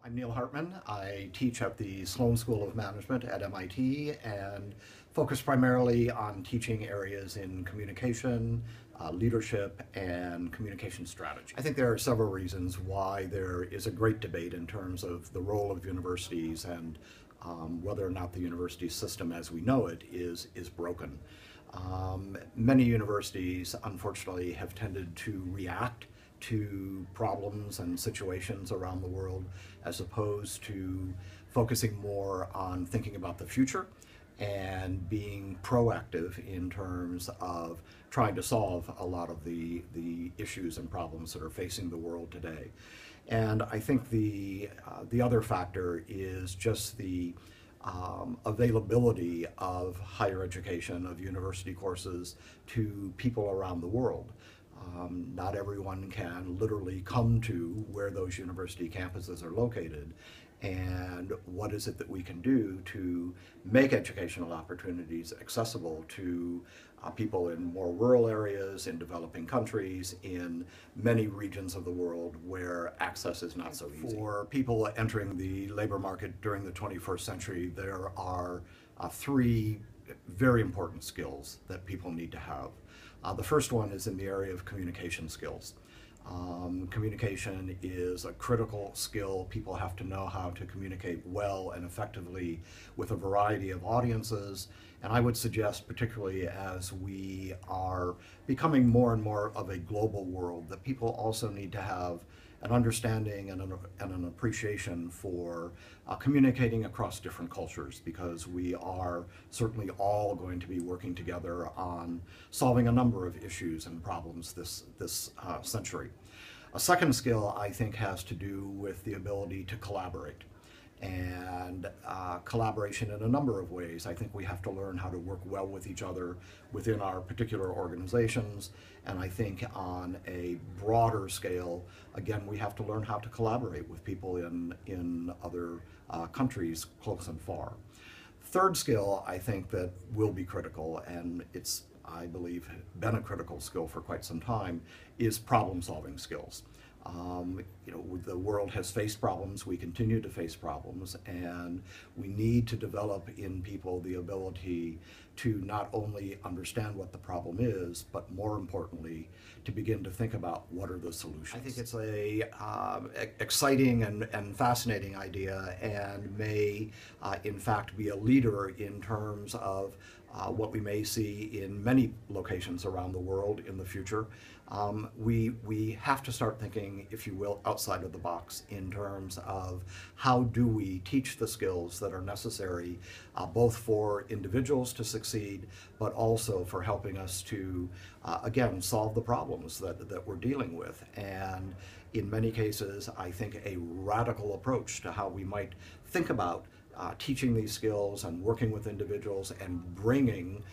I'm Neal Hartman. I teach at the Sloan School of Management at MIT and focus primarily on teaching areas in communication, leadership, and communication strategy. I think there are several reasons why there is a great debate in terms of the role of universities and whether or not the university system as we know it is broken. Many universities, unfortunately, have tended to react to problems and situations around the world as opposed to focusing more on thinking about the future and being proactive in terms of trying to solve a lot of the issues and problems that are facing the world today. And I think the other factor is just the availability of higher education, of university courses to people around the world. Not everyone can literally come to where those university campuses are located, and what is it that we can do to make educational opportunities accessible to people in more rural areas, in developing countries, in many regions of the world where access is not so easy. For people entering the labor market during the 21st century, there are three very important skills that people need to have. The first one is in the area of communication skills. Communication is a critical skill. People have to know how to communicate well and effectively with a variety of audiences. And I would suggest, particularly as we are becoming more and more of a global world, that people also need to have an understanding and an appreciation for communicating across different cultures, because we are certainly all going to be working together on solving a number of issues and problems this century. A second skill, I think, has to do with the ability to collaborate. And collaboration in a number of ways. I think we have to learn how to work well with each other within our particular organizations. And I think on a broader scale, again, we have to learn how to collaborate with people in other countries, close and far. Third skill, I think, that will be critical, and it's, I believe, been a critical skill for quite some time, is problem-solving skills. The world has faced problems, we continue to face problems, and we need to develop in people the ability to not only understand what the problem is, but more importantly, to begin to think about what are the solutions. I think it's a exciting and fascinating idea, and may in fact be a leader in terms of what we may see in many locations around the world in the future. We have to start thinking, if you will, outside of the box in terms of how do we teach the skills that are necessary both for individuals to succeed, but also for helping us to, again, solve the problems that we're dealing with. And in many cases, I think a radical approach to how we might think about teaching these skills and working with individuals and bringing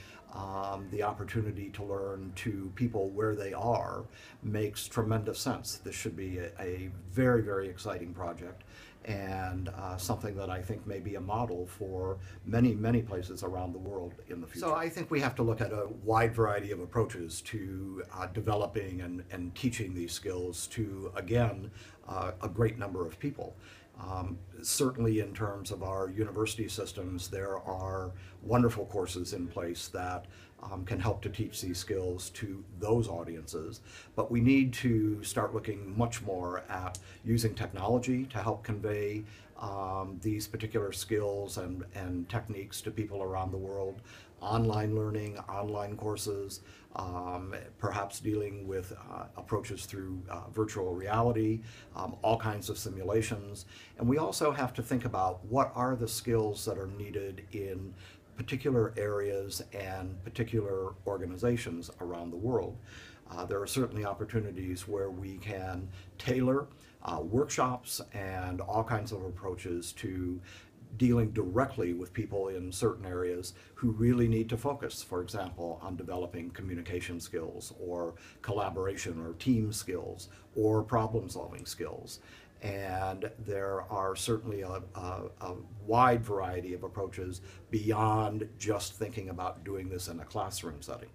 the opportunity to learn to people where they are makes tremendous sense. This should be a very, very exciting project, and something that I think may be a model for many, many places around the world in the future. So I think we have to look at a wide variety of approaches to developing and teaching these skills to, again, a great number of people. Certainly in terms of our university systems, there are wonderful courses in place that can help to teach these skills to those audiences, but we need to start looking much more at using technology to help convey these particular skills and techniques to people around the world. Online learning, online courses, perhaps dealing with approaches through virtual reality, all kinds of simulations. And we also have to think about what are the skills that are needed in particular areas and particular organizations around the world. There are certainly opportunities where we can tailor workshops and all kinds of approaches to dealing directly with people in certain areas who really need to focus, for example, on developing communication skills or collaboration or team skills or problem-solving skills. And there are certainly a wide variety of approaches beyond just thinking about doing this in a classroom setting.